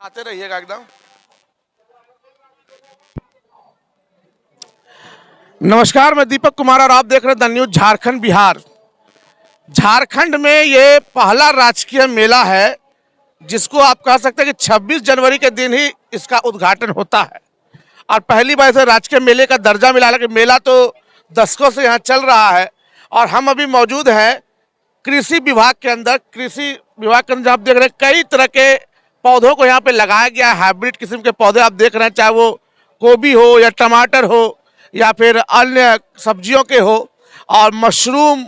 आते रहिएगा एकदम। नमस्कार, मैं दीपक कुमार और आप देख रहे हैं द न्यूज झारखंड बिहार। झारखंड में ये पहला राजकीय मेला है जिसको आप कह सकते हैं कि 26 जनवरी के दिन ही इसका उद्घाटन होता है और पहली बार इसे राजकीय मेले का दर्जा मिला। हालांकि मेला तो दशकों से यहाँ चल रहा है और हम अभी मौजूद हैं कृषि विभाग के अंदर। कृषि विभाग के अंदर आप देख रहे हैं कई तरह के पौधों को यहाँ पे लगाया गया है। हाइब्रिड किस्म के पौधे आप देख रहे हैं, चाहे वो गोभी हो या टमाटर हो या फिर अन्य सब्जियों के हो, और मशरूम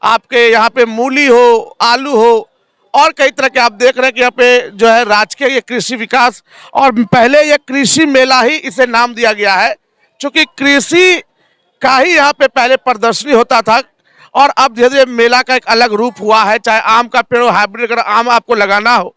आपके यहाँ पे मूली हो, आलू हो और कई तरह के आप देख रहे हैं कि यहाँ पे जो है राजकीय ये कृषि विकास, और पहले ये कृषि मेला ही इसे नाम दिया गया है क्योंकि कृषि का ही यहाँ पे पहले प्रदर्शनी होता था और अब धीरे धीरे मेला का एक अलग रूप हुआ है। चाहे आम का पेड़ हो, हाइब्रिड अगर आम आपको लगाना हो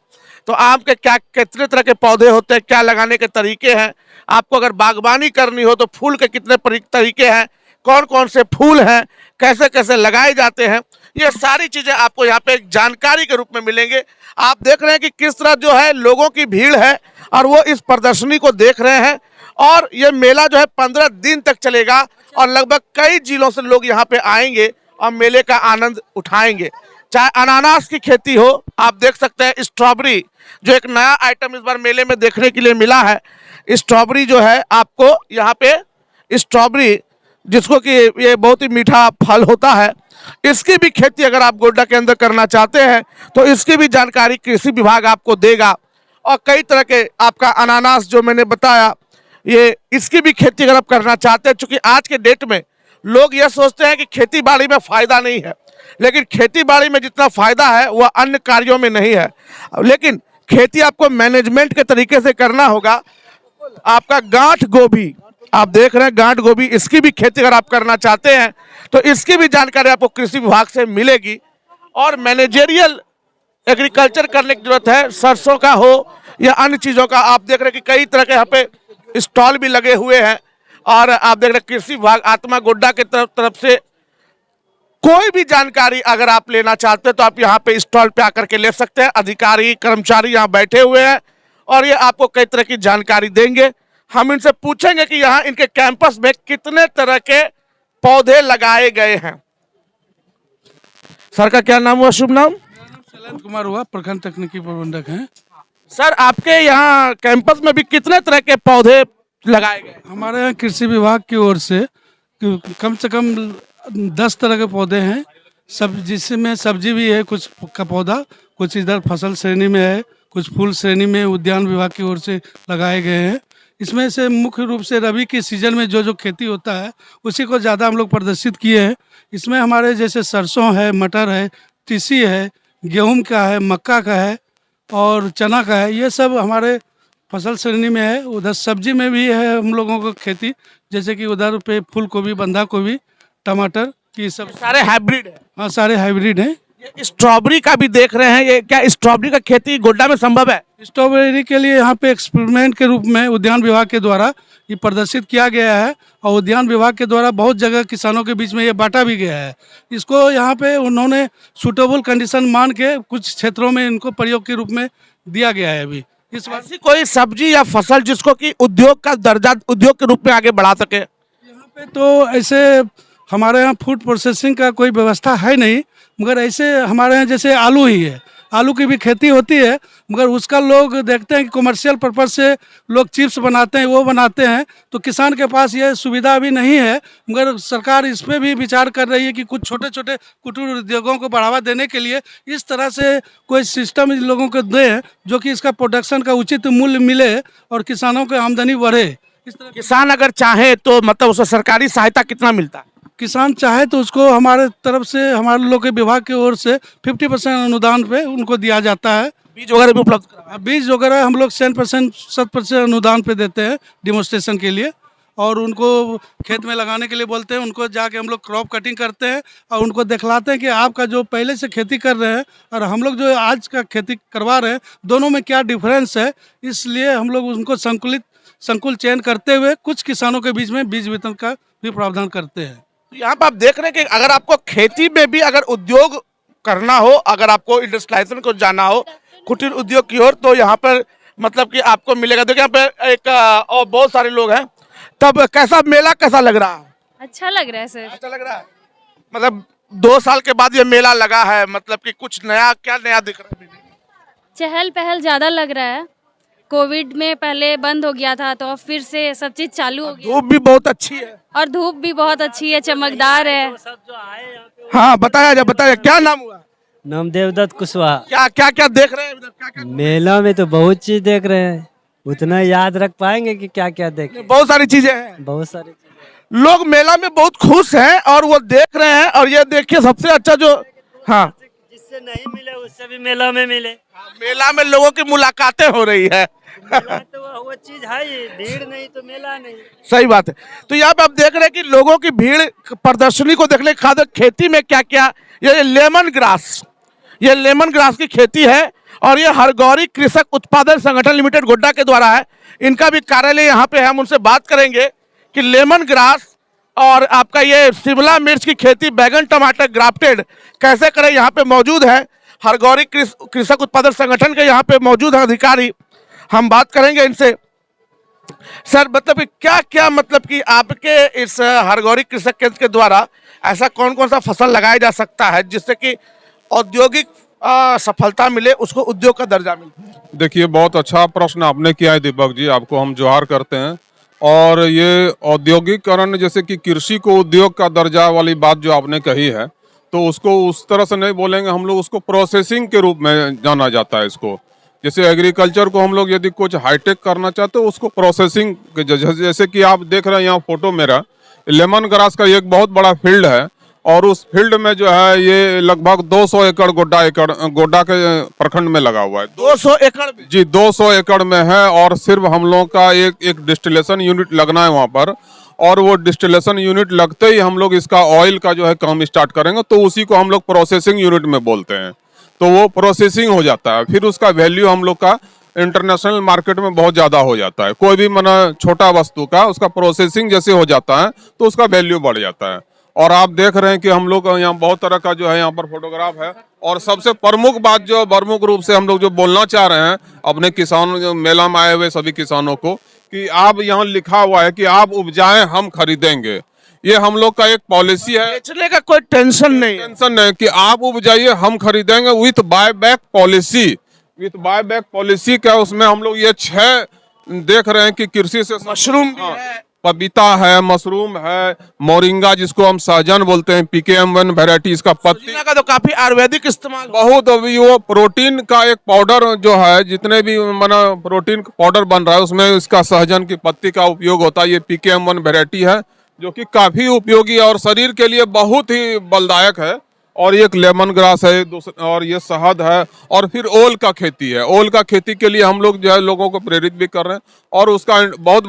तो आम के क्या कितने तरह के पौधे होते हैं, क्या लगाने के तरीके हैं, आपको अगर बागवानी करनी हो तो फूल के कितने तरीके हैं, कौन कौन से फूल हैं, कैसे कैसे लगाए जाते हैं, ये सारी चीज़ें आपको यहाँ पे एक जानकारी के रूप में मिलेंगे। आप देख रहे हैं कि किस तरह जो है लोगों की भीड़ है और वो इस प्रदर्शनी को देख रहे हैं। और ये मेला जो है 15 दिन तक चलेगा और लगभग कई जिलों से लोग यहाँ पे आएंगे और मेले का आनंद उठाएंगे। चाहे अनानास की खेती हो, आप देख सकते हैं स्ट्रॉबेरी, जो एक नया आइटम इस बार मेले में देखने के लिए मिला है। स्ट्रॉबेरी जो है आपको यहाँ पे स्ट्रॉबेरी, जिसको कि ये बहुत ही मीठा फल होता है, इसकी भी खेती अगर आप गोड्डा के अंदर करना चाहते हैं तो इसकी भी जानकारी कृषि विभाग आपको देगा। और कई तरह के आपका अनानास जो मैंने बताया, ये इसकी भी खेती अगर आप करना चाहते हैं, चूंकि आज के डेट में लोग ये सोचते हैं कि खेती बाड़ी में फ़ायदा नहीं है, लेकिन खेती बाड़ी में जितना फ़ायदा है वह अन्य कार्यों में नहीं है। लेकिन खेती आपको मैनेजमेंट के तरीके से करना होगा। आपका गांठ गोभी आप देख रहे हैं, गांठ गोभी, इसकी भी खेती अगर आप करना चाहते हैं तो इसकी भी जानकारी आपको कृषि विभाग से मिलेगी। और मैनेजेरियल एग्रीकल्चर करने की जरूरत है, सरसों का हो या अन्य चीज़ों का। आप देख रहे हैं कि कई तरह के यहाँ पे स्टॉल भी लगे हुए हैं और आप देख रहे हैं कृषि विभाग आत्मा गोड्डा के तरफ से कोई भी जानकारी अगर आप लेना चाहते हैं तो आप यहाँ पे स्टॉल पे आकर के ले सकते हैं। अधिकारी कर्मचारी यहाँ बैठे हुए हैं और ये आपको कई तरह की जानकारी देंगे। हम इनसे पूछेंगे कि यहाँ इनके कैंपस में कितने तरह के पौधे लगाए गए हैं। सर का क्या नाम हुआ, शुभ नाम? शैलेंद्र कुमार हुआ, प्रखंड तकनीकी प्रबंधक हैं। सर आपके यहाँ कैंपस में भी कितने तरह के पौधे लगाए गए? हमारे यहाँ कृषि विभाग की ओर से कम से कम 10 तरह के पौधे हैं, सब जिसमें सब्जी भी है, कुछ का पौधा, कुछ इधर फसल श्रेणी में है, कुछ फूल श्रेणी में उद्यान विभाग की ओर से लगाए गए हैं। इसमें से मुख्य रूप से रबी के सीजन में जो जो खेती होता है उसी को ज़्यादा हम लोग प्रदर्शित किए हैं। इसमें हमारे जैसे सरसों है, मटर है, तीसी है, गेहूं का है, मक्का का है और चना का है, ये सब हमारे फसल श्रेणी में है। उधर सब्जी में भी है हम लोगों को खेती, जैसे कि उधर पे फूल गोभी, बंधा गोभी, टमाटर की सब सारे हाइब्रिड है। हाँ, सारे हाइब्रिड हैं। ये स्ट्रॉबेरी का भी देख रहे हैं, ये क्या स्ट्रॉबेरी का खेती गोड्डा में संभव है? स्ट्रॉबेरी के लिए यहाँ पे एक्सपेरिमेंट के रूप में उद्यान विभाग के द्वारा ये प्रदर्शित किया गया है और उद्यान विभाग के द्वारा बहुत जगह किसानों के बीच में ये बांटा भी गया है। इसको यहाँ पे उन्होंने सूटेबल कंडीशन मान के कुछ क्षेत्रों में इनको प्रयोग के रूप में दिया गया है। अभी इस बार ऐसी कोई सब्जी या फसल जिसको कि उद्योग का दर्जा, उद्योग के रूप में आगे बढ़ा सके? यहाँ पे तो ऐसे हमारे यहाँ फूड प्रोसेसिंग का कोई व्यवस्था है नहीं, मगर ऐसे हमारे यहाँ जैसे आलू ही है, आलू की भी खेती होती है, मगर उसका लोग देखते हैं कि कमर्शियल पर्पज से लोग चिप्स बनाते हैं, वो बनाते हैं, तो किसान के पास ये सुविधा अभी नहीं है। मगर सरकार इस पर भी विचार कर रही है कि कुछ छोटे छोटे कुटीर उद्योगों को बढ़ावा देने के लिए इस तरह से कोई सिस्टम इन लोगों को दें जो कि इसका प्रोडक्शन का उचित मूल्य मिले और किसानों की आमदनी बढ़े। इस तरह किसान अगर चाहे तो मतलब उसे सरकारी सहायता कितना मिलता है? किसान चाहे तो उसको हमारे तरफ से, हमारे लोग के विभाग की ओर से 50% अनुदान पे उनको दिया जाता है। बीज वगैरह भी उपलब्ध करा? बीज वगैरह हम लोग 100% अनुदान पे देते हैं डेमोन्स्ट्रेशन के लिए, और उनको खेत में लगाने के लिए बोलते हैं। उनको जाके हम लोग क्रॉप कटिंग करते हैं और उनको दिखलाते हैं कि आपका जो पहले से खेती कर रहे हैं और हम लोग जो आज का खेती करवा रहे हैं, दोनों में क्या डिफरेंस है। इसलिए हम लोग उनको संकुल चयन करते हुए कुछ किसानों के बीच में बीज वितरण का भी प्रावधान करते हैं। यहाँ पर आप देख रहे हैं कि अगर आपको खेती में भी अगर उद्योग करना हो, अगर आपको इंडस्ट्रियलाइजेशन को जाना हो, कुटीर उद्योग की ओर, तो यहाँ पर मतलब कि आपको मिलेगा। देखिए यहाँ पे एक और बहुत सारे लोग हैं। तब कैसा मेला कैसा लग रहा है? अच्छा लग रहा है सर। अच्छा लग रहा है। मतलब 2 साल के बाद ये मेला लगा है, मतलब कि कुछ नया, क्या नया दिख रहा है? चहल पहल ज्यादा लग रहा है। कोविड में पहले बंद हो गया था तो अब फिर से सब चीज चालू हो गया धूप भी बहुत अच्छी है। और धूप भी बहुत अच्छी है, चमकदार है। हाँ बताया क्या नाम हुआ? नाम देवदत्त कुशवाहा। क्या क्या क्या देख रहे हैं इधर? क्या क्या मेला में तो बहुत चीज देख रहे हैं, उतना याद रख पाएंगे कि क्या क्या देखे। बहुत सारी चीजें हैं। बहुत सारी चीजें। लोग मेला में बहुत खुश हैं और वो देख रहे हैं। और ये देखिए सबसे अच्छा जो, हाँ, जिससे नहीं मिले उससे भी मेला में मिले। मेला में लोगों की मुलाकातें हो रही है। मेला तो वो चीज है ही, भीड़ नहीं तो मेला नहीं। सही बात है। तो यहाँ पे आप देख रहे हैं कि लोगों की भीड़ प्रदर्शनी को देखने खातिर। खेती में क्या क्या, ये लेमन ग्रास, ये लेमन ग्रास की खेती है और ये हरगौरी कृषक उत्पादन संगठन लिमिटेड गोड्डा के द्वारा है। इनका भी कार्यालय यहाँ पे है। हम उनसे बात करेंगे कि लेमन ग्रास और आपका ये शिमला मिर्च की खेती, बैगन टमाटर ग्राफ्टेड कैसे करें, यहाँ पे मौजूद है हरगौरी कृषक उत्पादन संगठन के यहाँ पे मौजूद है अधिकारी। हम बात करेंगे इनसे। सर मतलब कि क्या क्या, मतलब कि आपके इस हरगौरी कृषक केंद्र के द्वारा ऐसा कौन कौन सा फसल लगाया जा सकता है जिससे कि औद्योगिक सफलता मिले, उसको उद्योग का दर्जा मिले? देखिए, बहुत अच्छा प्रश्न आपने किया है दीपक जी, आपको हम जोहार करते हैं। और ये औद्योगिकरण, जैसे कि कृषि को उद्योग का दर्जा वाली बात जो आपने कही है, तो उसको उस तरह से नहीं बोलेंगे हम लोग, उसको प्रोसेसिंग के रूप में जाना जाता है इसको। जैसे एग्रीकल्चर को हम लोग यदि कुछ हाईटेक करना चाहते हो उसको प्रोसेसिंग, जैसे कि आप देख रहे हैं यहाँ फोटो मेरा, लेमन ग्रास का एक बहुत बड़ा फील्ड है। और उस फील्ड में जो है ये लगभग 200 एकड़ गोड्डा के प्रखंड में लगा हुआ है। 200 एकड़ में? जी, 200 एकड़ में है। और सिर्फ हम लोगों का एक डिस्टिलेशन यूनिट लगना है वहाँ पर। और वो डिस्टिलेशन यूनिट लगते ही हम लोग इसका ऑयल का जो है काम स्टार्ट करेंगे, तो उसी को हम लोग प्रोसेसिंग यूनिट में बोलते हैं। तो वो प्रोसेसिंग हो जाता है, फिर उसका वैल्यू हम लोग का इंटरनेशनल मार्केट में बहुत ज़्यादा हो जाता है। कोई भी मना छोटा वस्तु का उसका प्रोसेसिंग जैसे हो जाता है तो उसका वैल्यू बढ़ जाता है। और आप देख रहे हैं कि हम लोग यहाँ बहुत तरह का जो है यहाँ पर फोटोग्राफ है। और सबसे प्रमुख बात जो प्रमुख रूप से हम लोग जो बोलना चाह रहे हैं अपने किसानों, जो मेला में आए हुए सभी किसानों को, कि आप यहाँ लिखा हुआ है कि आप उपजाएं हम खरीदेंगे। ये हम लोग का एक पॉलिसी है। बेचने का कोई टेंशन नहीं है। टेंशन नहीं कि आप उपजाइए हम खरीदेंगे, with buy back policy. With buy back policy क्या, उसमें हम लोग ये 6 देख रहे हैं कि कृषि से मशरूम भी है, पपीता है, मशरूम है, मोरिंगा जिसको हम सहजन बोलते हैं, PKM1 वैरायटी, इसका पत्ती पुदीना का तो काफी आयुर्वेदिक इस्तेमाल बहुत। अभी वो प्रोटीन का एक पाउडर जो है, जितने भी माना प्रोटीन पाउडर बन रहा है उसमें इसका सहजन की पत्ती का उपयोग होता है। ये PKM1 वैरायटी है जो कि काफी उपयोगी और शरीर के लिए बहुत ही बलदायक है। और एक लेमन ग्रास है, और ये शहद है। और फिर ओल का खेती है। ओल का खेती के लिए हम लोग जो है लोगों को प्रेरित भी कर रहे हैं और उसका बहुत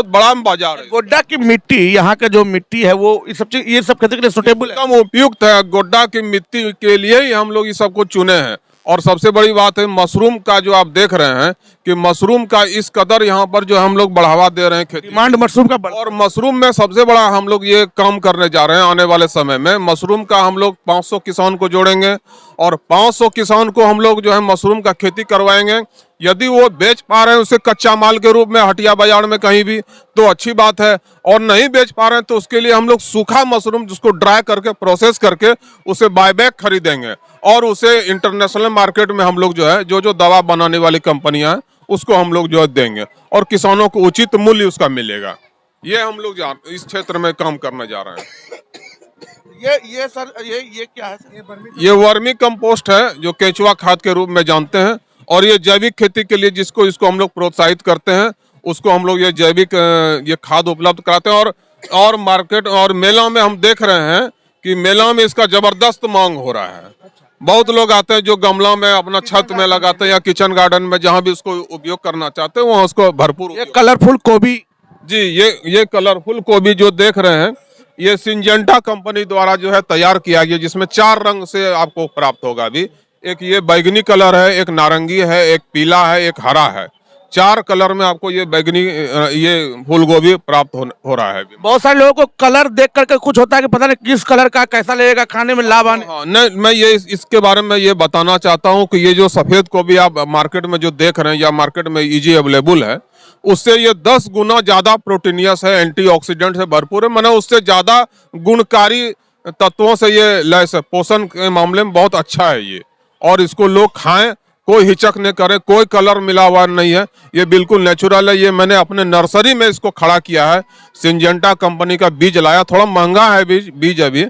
बड़ा बाजार है। गोड्डा की मिट्टी, यहाँ का जो मिट्टी है वो ये सब खेती के लिए सुटेबल है। एकदम उपयुक्त है। गोड्डा की मिट्टी के लिए ही हम लोग ये सब कुछ चुने हैं। और सबसे बड़ी बात है मशरूम का, जो आप देख रहे हैं कि मशरूम का इस कदर यहाँ पर जो हम लोग बढ़ावा दे रहे हैं खेती। डिमांड मशरूम का और मशरूम में सबसे बड़ा हम लोग ये काम करने जा रहे हैं आने वाले समय में। मशरूम का हम लोग 500 किसान को जोड़ेंगे और 500 किसान को हम लोग जो है मशरूम का खेती करवाएंगे। यदि वो बेच पा रहे हैं उसे कच्चा माल के रूप में हटिया बाजार में कहीं भी, तो अच्छी बात है। और नहीं बेच पा रहे हैं तो उसके लिए हम लोग सूखा मशरूम जिसको ड्राई करके प्रोसेस करके उसे बायबैक खरीदेंगे और उसे इंटरनेशनल मार्केट में हम लोग जो है जो दवा बनाने वाली कंपनियां हैं उसको हम लोग जो है देंगे और किसानों को उचित मूल्य उसका मिलेगा। ये हम लोग इस क्षेत्र में काम करने जा रहे हैं। ये सर ये क्या है सर? ये वर्मी कंपोस्ट है जो केंचुआ खाद के रूप में जानते हैं। और ये जैविक खेती के लिए इसको हम लोग प्रोत्साहित करते हैं, उसको हम लोग ये जैविक ये खाद उपलब्ध कराते हैं। और मार्केट और मेला में हम देख रहे हैं कि मेला में इसका जबरदस्त मांग हो रहा है। बहुत लोग आते हैं जो गमला में अपना छत में लगाते हैं या किचन गार्डन में, जहां भी उसको उपयोग करना चाहते हैं वहाँ उसको भरपूर। ये कलरफुल गोभी जी, ये कलरफुल गोभी जो देख रहे हैं ये सिंजेंटा कंपनी द्वारा जो है तैयार किया गया, जिसमें 4 रंग से आपको प्राप्त होगा। अभी एक ये बैगनी कलर है, एक नारंगी है, एक पीला है, एक हरा है। 4 कलर में आपको ये बैगनी ये फूल गोभी प्राप्त हो रहा है अभी। बहुत सारे लोगों को कलर देख करके कुछ होता है कि पता नहीं किस कलर का कैसा लगेगा खाने में, लाभ आने। हाँ, नहीं, मैं ये इसके बारे में ये बताना चाहता हूँ कि ये जो सफेद गोभी आप मार्केट में जो देख रहे हैं या मार्केट में इजी अवेलेबल है, उससे ये 10 गुना ज्यादा प्रोटीनियस है, एंटीऑक्सीडेंट से भरपूर है, माने उससे ज्यादा गुणकारी तत्वों से ये लैस है। पोषण के मामले में बहुत अच्छा है ये, और इसको लोग खाएं, कोई हिचक नहीं करे, कोई कलर मिला हुआ नहीं है, ये बिल्कुल नेचुरल है। ये मैंने अपने नर्सरी में इसको खड़ा किया है, सिंजेंटा कंपनी का बीज लाया, थोड़ा महंगा है बीज अभी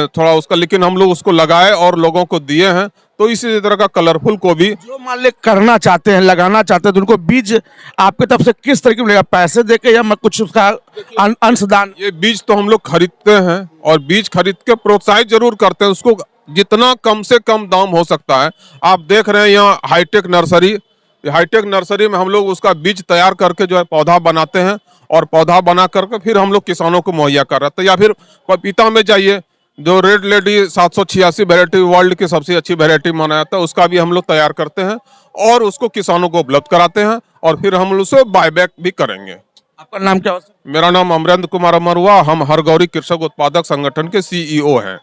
थोड़ा उसका, लेकिन हम लोग उसको लगाए और लोगों को दिए हैं। तो इसी तरह का कलरफुल को भी जो मान ले करना चाहते हैं, लगाना चाहते हैं, तो उनको बीज आपके तरफ से किस तरीके मिलेगा, पैसे देके या कुछ उसका अंशदान? ये बीज तो हम लोग खरीदते हैं और बीज खरीद के प्रोत्साहित जरूर करते हैं, उसको जितना कम से कम दाम हो सकता है। आप देख रहे हैं यहाँ हाईटेक नर्सरी में हम लोग उसका बीज तैयार करके जो है पौधा बनाते हैं, और पौधा बना करके फिर हम लोग किसानों को मुहैया कर रहे हैं। या फिर पपीता में जाइए, जो रेड लेडी 786 वैरायटी वर्ल्ड की सबसे अच्छी वैरायटी माना जाता है, उसका भी हम लोग तैयार करते हैं और उसको किसानों को उपलब्ध कराते हैं, और फिर हम उसे बायबैक भी करेंगे। आपका नाम क्या है? मेरा नाम अमरेंद्र कुमार अमरुआ, हम हरगौरी कृषक उत्पादक संगठन के CEO हैं।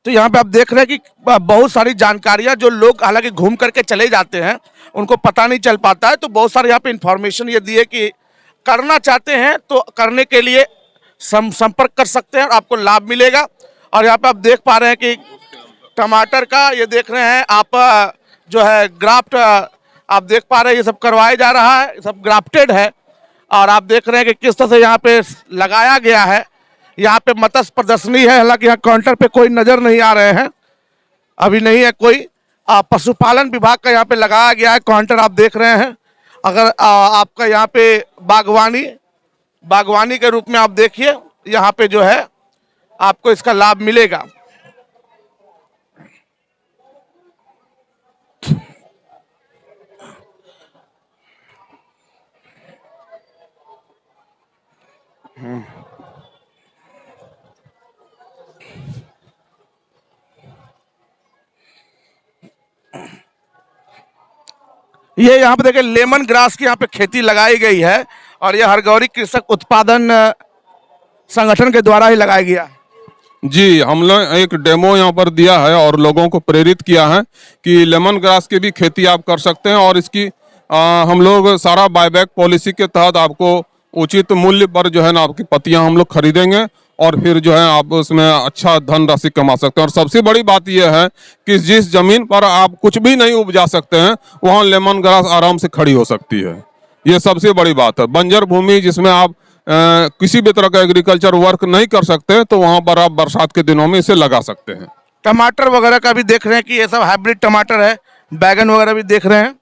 तो यहाँ पे आप देख रहे हैं कि बहुत सारी जानकारियां जो लोग हालांकि घूम करके चले जाते हैं उनको पता नहीं चल पाता है, तो बहुत सारे यहाँ पे इंफॉर्मेशन ये दी है कि करना चाहते हैं तो करने के लिए संपर्क कर सकते हैं और आपको लाभ मिलेगा। और यहाँ पे आप देख पा रहे हैं कि टमाटर का ये देख रहे हैं आप, जो है ग्राफ्ट आप देख पा रहे हैं, ये सब करवाया जा रहा है, सब ग्राफ्टेड है। और आप देख रहे हैं कि किस तरह से यहाँ पे लगाया गया है। यहाँ पे मत्स्य प्रदर्शनी है, हालांकि यहाँ काउंटर पे कोई नजर नहीं आ रहे हैं, अभी नहीं है कोई। पशुपालन विभाग का यहाँ पे लगाया गया है काउंटर, आप देख रहे हैं। अगर आपका यहाँ पे बागवानी के रूप में आप देखिए, यहाँ पे जो है आपको इसका लाभ मिलेगा। ये यहाँ पे देखिए लेमन ग्रास की यहाँ पे खेती लगाई गई है, और ये हरगौरी कृषक उत्पादन संगठन के द्वारा ही लगाया गया है। जी, हम लोग एक डेमो यहाँ पर दिया है और लोगों को प्रेरित किया है कि लेमन ग्रास की भी खेती आप कर सकते हैं, और इसकी हम लोग सारा बायबैक पॉलिसी के तहत आपको उचित मूल्य पर जो है ना आपकी पत्तियां हम लोग खरीदेंगे, और फिर जो है आप उसमें अच्छा धनराशि कमा सकते हैं। और सबसे बड़ी बात यह है कि जिस जमीन पर आप कुछ भी नहीं उपजा सकते हैं, वहाँ लेमन ग्रास आराम से खड़ी हो सकती है। ये सबसे बड़ी बात है। बंजर भूमि जिसमें आप किसी भी तरह का एग्रीकल्चर वर्क नहीं कर सकते, तो वहाँ पर आप बरसात के दिनों में इसे लगा सकते हैं। टमाटर वगैरह का भी देख रहे हैं कि ये सब हाइब्रिड टमाटर है, बैगन वगैरह भी देख रहे हैं।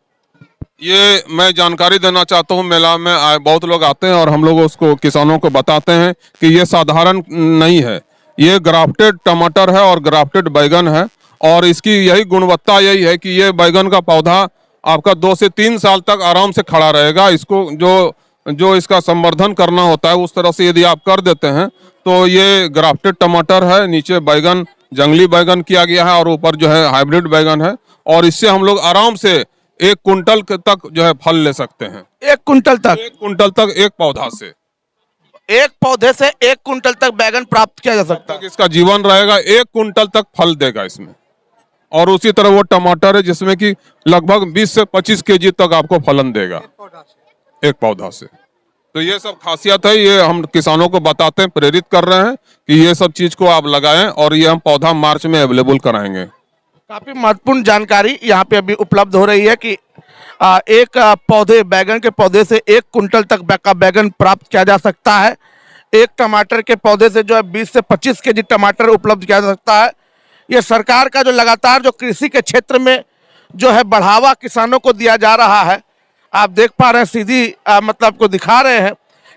ये मैं जानकारी देना चाहता हूँ, मेला में बहुत लोग आते हैं और हम लोग उसको किसानों को बताते हैं कि ये साधारण नहीं है, ये ग्राफ्टेड टमाटर है और ग्राफ्टेड बैगन है। और इसकी यही गुणवत्ता यही है कि ये बैगन का पौधा आपका 2 से 3 साल तक आराम से खड़ा रहेगा। इसको जो इसका संवर्धन करना होता है उस तरह से यदि आप कर देते हैं तो ये ग्राफ्टेड टमाटर है। नीचे बैगन जंगली बैगन किया गया है और ऊपर जो है हाइब्रिड बैगन है, और इससे हम लोग आराम से 1 कुंटल तक जो है फल ले सकते हैं। 1 कुंटल तक? 1 कुंटल तक एक पौधा से, एक पौधे से 1 कुंटल तक बैगन प्राप्त किया जा सकता है। इसका जीवन रहेगा, 1 कुंटल तक फल देगा इसमें। और उसी तरह वो टमाटर है जिसमें कि लगभग 20 से 25 केजी तक आपको फलन देगा एक पौधा से। तो ये सब खासियत है, ये हम किसानों को बताते हैं, प्रेरित कर रहे हैं कि ये सब चीज को आप लगाएं, और ये हम पौधा मार्च में अवेलेबल कराएंगे। काफी महत्वपूर्ण जानकारी यहाँ पे अभी उपलब्ध हो रही है कि एक पौधे बैगन के पौधे से 1 कुंटल तक का बैगन प्राप्त किया जा सकता है। एक टमाटर के पौधे से जो है 20 से 25 केजी टमाटर उपलब्ध किया जा सकता है। ये सरकार का जो लगातार जो कृषि के क्षेत्र में जो है बढ़ावा किसानों को दिया जा रहा है, आप देख पा रहे हैं, सीधी मतलब आपको दिखा रहे हैं।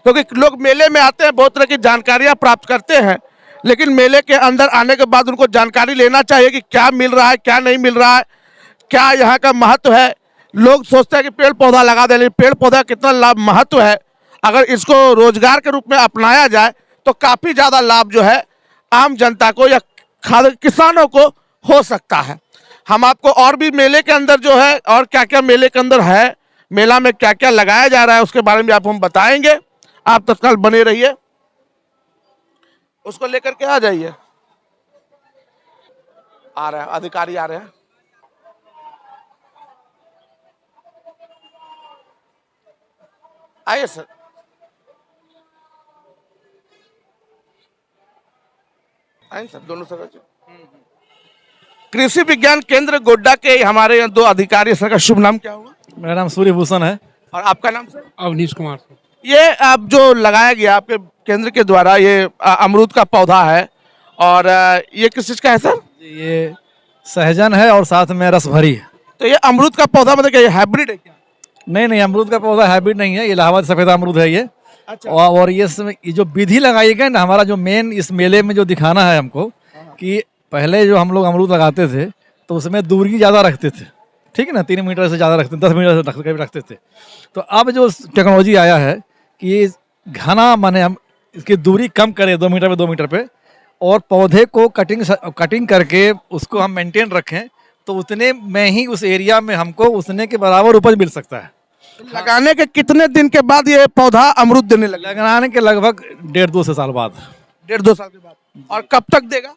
क्योंकि लोग मेले में आते हैं, बहुत तरह की जानकारियाँ प्राप्त करते हैं, लेकिन मेले के अंदर आने के बाद उनको जानकारी लेना चाहिए कि क्या मिल रहा है, क्या नहीं मिल रहा है, क्या यहाँ का महत्व है। लोग सोचते हैं कि पेड़ पौधा लगा दे, लेकिन पेड़ पौधा कितना लाभ महत्व है। अगर इसको रोजगार के रूप में अपनाया जाए तो काफ़ी ज़्यादा लाभ जो है आम जनता को या किसानों को हो सकता है। हम आपको और भी मेले के अंदर जो है और क्या क्या मेले के अंदर है मेला में क्या क्या लगाया जा रहा है उसके बारे में आपको हम बताएंगे। आप तत्काल बने रहिए, उसको लेकर के आ जाइए। आ रहे हैं अधिकारी, आ रहे हैं। आइए सर। आइए सर, दोनों सर। कृषि विज्ञान केंद्र गोड्डा के हमारे यहाँ दो अधिकारी, सर का शुभ नाम क्या होगा? मेरा नाम सूर्यभूषण है। और आपका नाम सर? अवनीश कुमार। ये अब जो लगाया गया आपके केंद्र के द्वारा, ये अमरूद का पौधा है, और ये किस चीज का है सर? ये सहजन है और साथ में रस भरी है। तो ये अमरूद का पौधा मतलब क्या, ये हाइब्रिड है क्या? नहीं, अमरूद का पौधा हाइब्रिड नहीं है, ये इलाहाबाद सफेद अमरूद है ये। अच्छा। और ये जो विधि लगाई गई ना, हमारा जो मेन इस मेले में जो दिखाना है हमको, कि पहले जो हम लोग अमरूद लगाते थे तो उसमें दूरी ज़्यादा रखते थे, ठीक है ना, 3 मीटर से ज़्यादा रखते, 10 मीटर से रखते थे। तो अब जो टेक्नोलॉजी आया है कि घना माने हम इसकी दूरी कम करें 2 मीटर पे 2 मीटर पे, और पौधे को कटिंग करके उसको हम मेंटेन रखें, तो उतने में ही उस एरिया में हमको उतने के बराबर उपज मिल सकता है। लगाने के कितने दिन के बाद ये पौधा अमरूद देने लगेगा? लगाने के लगभग 1.5-2 साल बाद। 1.5-2 साल के बाद। और कब तक देगा?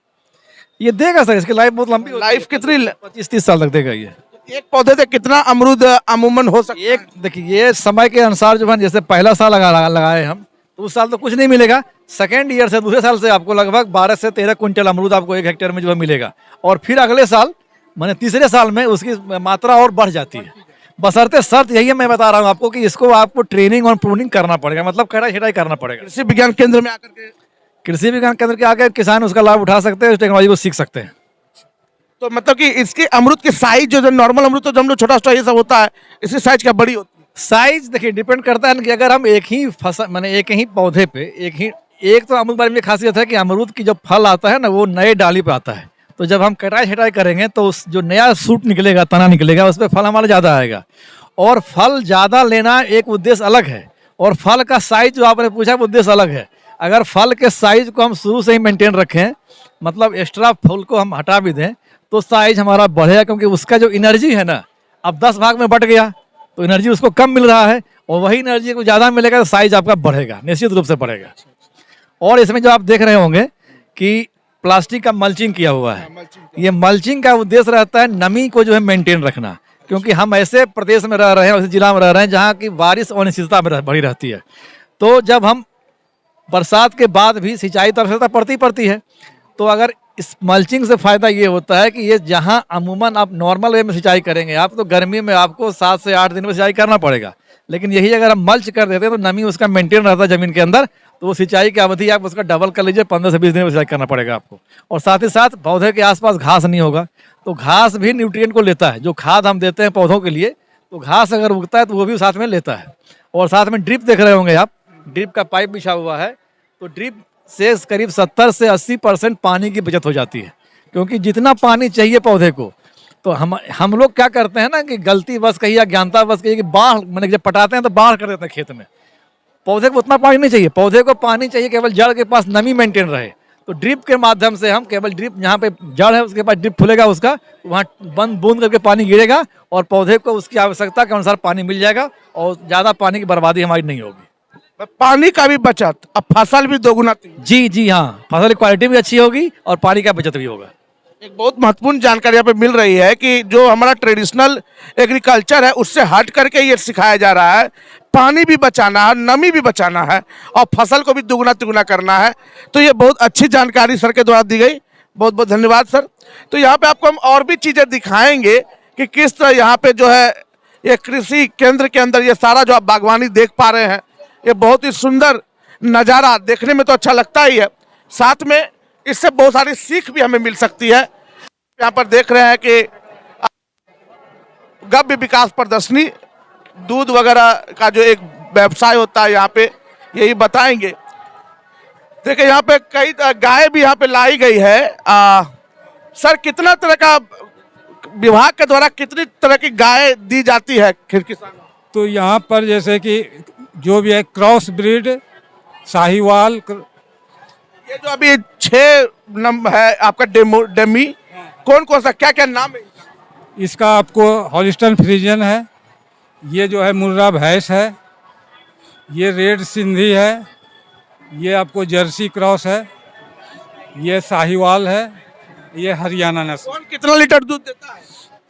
ये देगा सर, इसकी लाइफ बहुत लंबी होती है। लाइफ कितनी? 25-30 साल तक देगा ये। एक पौधे से कितना अमरूद अमूमन हो सकता है? एक देखिए, ये समय के अनुसार जो है, जैसे पहला साल लगाए हम तो उस साल तो कुछ नहीं मिलेगा। सेकेंड ईयर से, दूसरे साल से आपको लगभग 12 से 13 क्विंटल अमरूद आपको 1 हेक्टेयर में जो है मिलेगा। और फिर अगले साल माने तीसरे साल में उसकी मात्रा और बढ़ जाती है। बशर्ते शर्त यही है, मैं बता रहा हूँ आपको, कि इसको आपको ट्रेनिंग और प्रूनिंग करना पड़ेगा, मतलब कटाई छटाई करना पड़ेगा। कृषि विज्ञान केंद्र में आकर के, कृषि विज्ञान केंद्र के आकर किसान उसका लाभ उठा सकते हैं, उस टेक्नोलॉजी को सीख सकते हैं। तो मतलब कि इसकी अमरूद की साइज जो नॉर्मल अमरूद तो जो हम लोग छोटा छोटा ये सब होता है, इसकी साइज क्या बड़ी होती है? साइज देखिए डिपेंड करता है कि अगर हम एक ही फसल माने एक ही पौधे पे एक तो अमरूद बारे में खासियत है कि अमरूद की जो फल आता है ना, वो नए डाली पे आता है। तो जब हम कटाई छटाई करेंगे तो उस जो नया सूट निकलेगा, तना निकलेगा, उस पर फल हमारा ज़्यादा आएगा। और फल ज़्यादा लेना एक उद्देश्य अलग है, और फल का साइज जो आपने पूछा वो उद्देश्य अलग है। अगर फल के साइज को हम शुरू से ही मेंटेन रखें, मतलब एक्स्ट्रा फूल को हम हटा भी दें, तो साइज हमारा बढ़ेगा, क्योंकि उसका जो एनर्जी है ना, अब 10 भाग में बट गया तो एनर्जी उसको कम मिल रहा है, और वही एनर्जी को ज़्यादा मिलेगा तो साइज आपका बढ़ेगा, निश्चित रूप से बढ़ेगा। और इसमें जो आप देख रहे होंगे कि प्लास्टिक का मल्चिंग किया हुआ है। ये मल्चिंग का उद्देश्य रहता है नमी को जो है मेंटेन रखना, क्योंकि हम ऐसे प्रदेश में रह रहे हैं, ऐसे जिला में रह रहे हैं जहाँ की बारिश अनिश्चितता में बढ़ी रहती है। तो जब हम बरसात के बाद भी सिंचाई तो आवश्यकता पड़ती है, तो अगर इस मल्चिंग से फ़ायदा ये होता है कि ये जहाँ अमूमन आप नॉर्मल वे में सिंचाई करेंगे आप, तो गर्मी में आपको 7 से 8 दिन में सिंचाई करना पड़ेगा। लेकिन यही अगर हम मल्च कर देते हैं तो नमी उसका मेंटेन रहता है ज़मीन के अंदर, तो वो सिंचाई की अवधि आप उसका डबल कर लीजिए, 15 से 20 दिन में सिंचाई करना पड़ेगा आपको। और साथ ही साथ पौधे के आसपास घास नहीं होगा, तो घास भी न्यूट्रिएंट को लेता है। जो खाद हम देते हैं पौधों के लिए, तो घास अगर उगता है तो वो भी साथ में लेता है। और साथ में ड्रिप देख रहे होंगे आप, ड्रिप का पाइप बिछा हुआ है, तो ड्रिप से करीब 70 से 80% पानी की बचत हो जाती है। क्योंकि जितना पानी चाहिए पौधे को, तो हम लोग क्या करते हैं ना कि गलती बस कही या ज्ञानता बस कही कि बाढ़ मैंने जब पटाते हैं तो बाढ़ कर देते हैं खेत में। पौधे को उतना पानी नहीं चाहिए, पौधे को पानी चाहिए केवल जड़ के पास नमी मेंटेन रहे। तो ड्रिप के माध्यम से हम केवल ड्रिप, जहाँ पे जड़ है उसके पास ड्रिप खुलेगा, उसका वहाँ बूंद करके पानी गिरेगा और पौधे को उसकी आवश्यकता के अनुसार पानी मिल जाएगा और ज़्यादा पानी की बर्बादी हमारी नहीं होगी। पानी का भी बचत, अब फसल भी दोगुना। जी हाँ, फसल की क्वालिटी भी अच्छी होगी और पानी का बचत भी होगा। एक बहुत महत्वपूर्ण जानकारी यहाँ पे मिल रही है कि जो हमारा ट्रेडिशनल एग्रीकल्चर है उससे हट करके ये सिखाया जा रहा है, पानी भी बचाना है, नमी भी बचाना है और फसल को भी दुगुना तिगुना करना है। तो ये बहुत अच्छी जानकारी सर के द्वारा दी गई, बहुत बहुत धन्यवाद सर। तो यहाँ पे आपको हम और भी चीज़ें दिखाएंगे कि किस तरह यहाँ पे जो है ये कृषि केंद्र के अंदर ये सारा जो आप बागवानी देख पा रहे हैं, ये बहुत ही सुंदर नज़ारा, देखने में तो अच्छा लगता ही है, साथ में इससे बहुत सारी सीख भी हमें मिल सकती है। यहाँ पर देख रहे हैं कि गव्य विकास प्रदर्शनी, दूध वगैरह का जो एक व्यवसाय होता है यहाँ पे, यही बताएंगे। देखिए यहाँ पे कई गाय भी यहाँ पे लाई गई है। सर कितना तरह का विभाग के द्वारा कितनी तरह की गाय दी जाती है किसानों? तो यहाँ पर जैसे कि जो भी है क्रॉस ब्रीड, साहिवाल, ये जो अभी 6 नंबर है आपका डेमी, कौन कौन सा क्या क्या नाम है इसका आपको हॉलिस्टन फ्रीजियन है, ये जो है मुर्रा भैंस है, ये रेड सिंधी है, ये आपको जर्सी क्रॉस है, ये साहिवाल है, ये हरियाणा नस्ल। कौन कितना लीटर दूध देता है?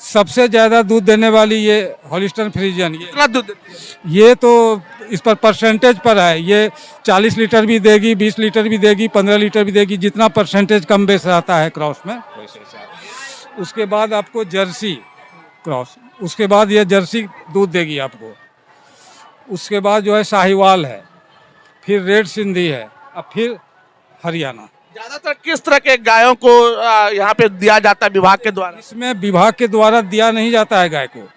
सबसे ज़्यादा दूध देने वाली ये हॉलिस्टन फ्रीजियन, कितना दूध देती है? ये तो इस पर परसेंटेज पर है। ये 40 लीटर भी देगी, 20 लीटर भी देगी, 15 लीटर भी देगी, जितना परसेंटेज कम बेस रहता है क्रॉस में वैसे हिसाब। उसके बाद आपको जर्सी क्रॉस, उसके बाद ये जर्सी दूध देगी आपको। उसके बाद जो है साहिवाल है, फिर रेड सिंधी है, अब फिर हरियाणा। ज्यादातर किस तरह के गायों को यहाँ पे दिया जाता है विभाग के द्वारा? इसमें विभाग के द्वारा दिया नहीं जाता है गाय को।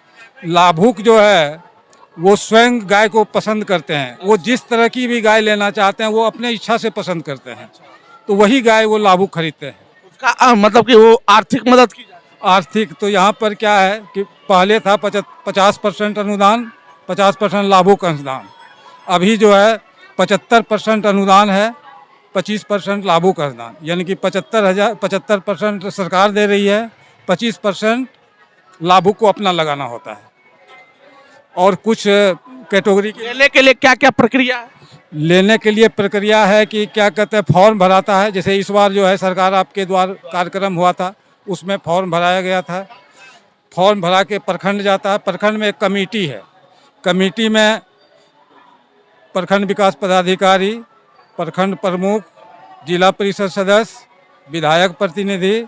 लाभुक जो है वो स्वयं गाय को पसंद करते हैं। वो जिस तरह की भी गाय लेना चाहते हैं वो अपने इच्छा से पसंद करते हैं, तो वही गाय वो लाभुक खरीदते हैं। उसका मतलब कि वो आर्थिक मदद की जाती है। आर्थिक तो यहाँ पर क्या है कि पहले था 50% अनुदान, 50% लाभुक अनुदान। अभी जो है 75% अनुदान है, 25% लाभुक अनुदान, यानी कि 75% सरकार दे रही है, 25% लाभुक को अपना लगाना होता है। और कुछ कैटेगरी लेने के लिए क्या क्या प्रक्रिया है? लेने के लिए प्रक्रिया है कि क्या कहते हैं, फॉर्म भराता है। जैसे इस बार जो है सरकार आपके द्वारा कार्यक्रम हुआ था, उसमें फॉर्म भराया गया था। फॉर्म भरा के प्रखंड जाता है। प्रखंड में एक कमेटी है, कमेटी में प्रखंड विकास पदाधिकारी, प्रखंड प्रमुख, जिला परिषद सदस्य, विधायक प्रतिनिधि,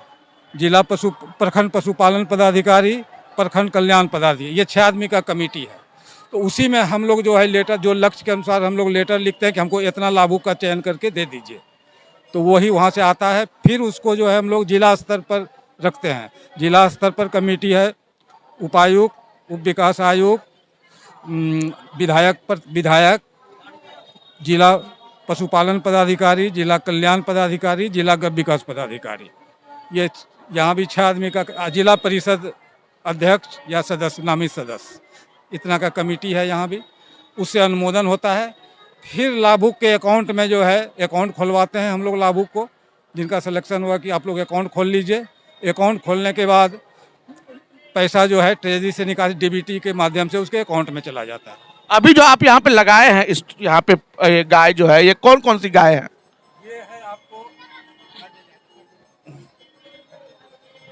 प्रखंड पशुपालन पदाधिकारी, प्रखंड कल्याण पदाधिकारी, ये 6 आदमी का कमेटी है। तो उसी में हम लोग जो है लेटर, जो लक्ष्य के अनुसार हम लोग लेटर लिखते हैं कि हमको इतना लाभुक का चयन करके दे दीजिए, तो वही वहाँ से आता है। फिर उसको जो है हम लोग जिला स्तर पर रखते हैं। जिला स्तर पर कमेटी है, उपायुक्त, उप विकास आयुक्त, विधायक, जिला पशुपालन पदाधिकारी, जिला कल्याण पदाधिकारी, जिला गौ विकास पदाधिकारी, ये यहाँ भी 6 आदमी का, जिला परिषद अध्यक्ष या सदस्य, नामित सदस्य, इतना का कमेटी है यहाँ भी। उससे अनुमोदन होता है। फिर लाभुक के अकाउंट में जो है अकाउंट खुलवाते हैं हम लोग लाभुक को, जिनका सिलेक्शन हुआ कि आप लोग अकाउंट खोल लीजिए। अकाउंट खोलने के बाद पैसा जो है ट्रेजरी से निकाल, डीबीटी के माध्यम से उसके अकाउंट में चला जाता है। अभी जो आप यहाँ पे लगाए हैं, इस यहाँ पे ये गाय जो है, ये कौन कौन सी गाय है? ये है आपको,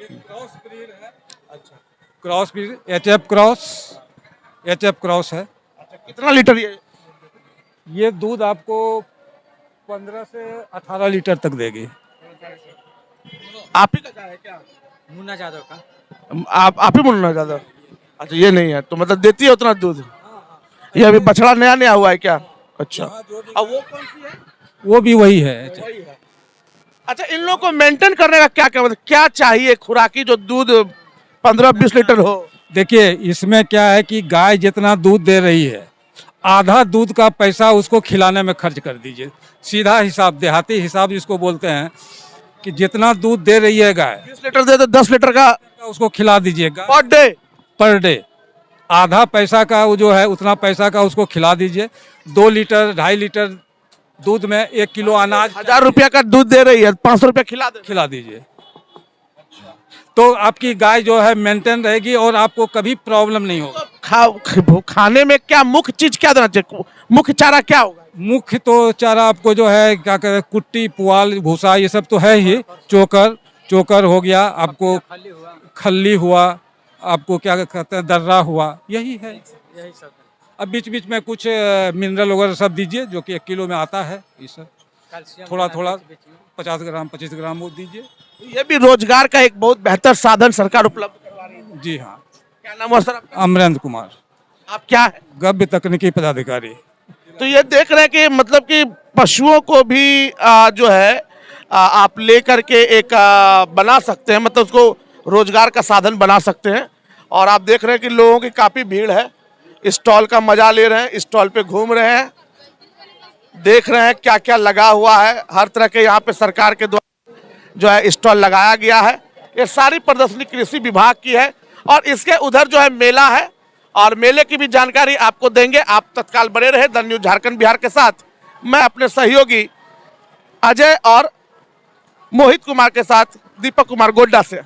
ये क्रॉस ब्रीड है। अच्छा, क्रॉस ब्रीड, एचएफ क्रॉस है। कितना लीटर ये दूध आपको 15 से 18 लीटर तक देगी। आप ही का गाय है क्या? मुन्ना यादव का। आप ही मुन्ना ज्यादा? अच्छा, ये नहीं है तो मतलब देती है उतना दूध? ये अभी बछड़ा नया नया हुआ है क्या? अच्छा, अब वो कौन सी है? वो भी वही है। अच्छा, इन लोगों को मेंटेन करने का क्या क्या मतलब क्या चाहिए खुराकी जो दूध 15-20 लीटर हो? देखिए, इसमें क्या है कि गाय जितना दूध दे रही है, आधा दूध का पैसा उसको खिलाने में खर्च कर दीजिए। सीधा हिसाब, देहाती हिसाब जिसको बोलते हैं, कि जितना दूध दे रही है गाय, 20 लीटर दे तो 10 लीटर का उसको खिला दीजिएगा पर डे। आधा पैसा का वो जो है उतना पैसा का उसको खिला दीजिए। 2 लीटर 2.5 लीटर दूध में 1 किलो अनाज, 1000 रुपया का दूध दे रही है, 500 रुपया खिला दीजिए, तो आपकी गाय जो है मेंटेन रहेगी और आपको कभी प्रॉब्लम नहीं होगा। खाने में क्या मुख्य चीज क्या देना चाहिए? मुख्य चारा क्या होगा? मुख्य तो चारा आपको जो है क्या कहते हैं, कुट्टी, पुआल, भूसा, ये सब तो है ही। चोकर हो गया आपको, खल्ली हुआ आपको, क्या कहते हैं, दर्रा हुआ, यही है। यही सब अब बीच बीच में कुछ मिनरल वगैरह सब दीजिए, जो कि 1 किलो में आता है। ये सब थोड़ा 50 ग्राम 25 ग्राम वो दीजिए। ये भी रोजगार का एक बहुत बेहतर साधन सरकार उपलब्ध करवा रही है। जी हाँ। क्या नाम है सर आपका? अमरेंद्र कुमार, आप क्या है? गव्य तकनीकी पदाधिकारी। तो ये देख रहे हैं कि मतलब कि पशुओं को भी जो है आप लेकर के एक बना सकते हैं, मतलब उसको रोजगार का साधन बना सकते हैं। और आप देख रहे हैं कि लोगों की काफी भीड़ है, स्टॉल का मजा ले रहे हैं, स्टॉल पे घूम रहे हैं, देख रहे हैं क्या क्या लगा हुआ है। हर तरह के यहाँ पे सरकार के द्वारा जो है स्टॉल लगाया गया है। ये सारी प्रदर्शनी कृषि विभाग की है और इसके उधर जो है मेला है और मेले की भी जानकारी आपको देंगे। आप तत्काल बने रहे द न्यूज़ झारखंड बिहार के साथ। मैं अपने सहयोगी अजय और मोहित कुमार के साथ दीपक कुमार गोड्डा से।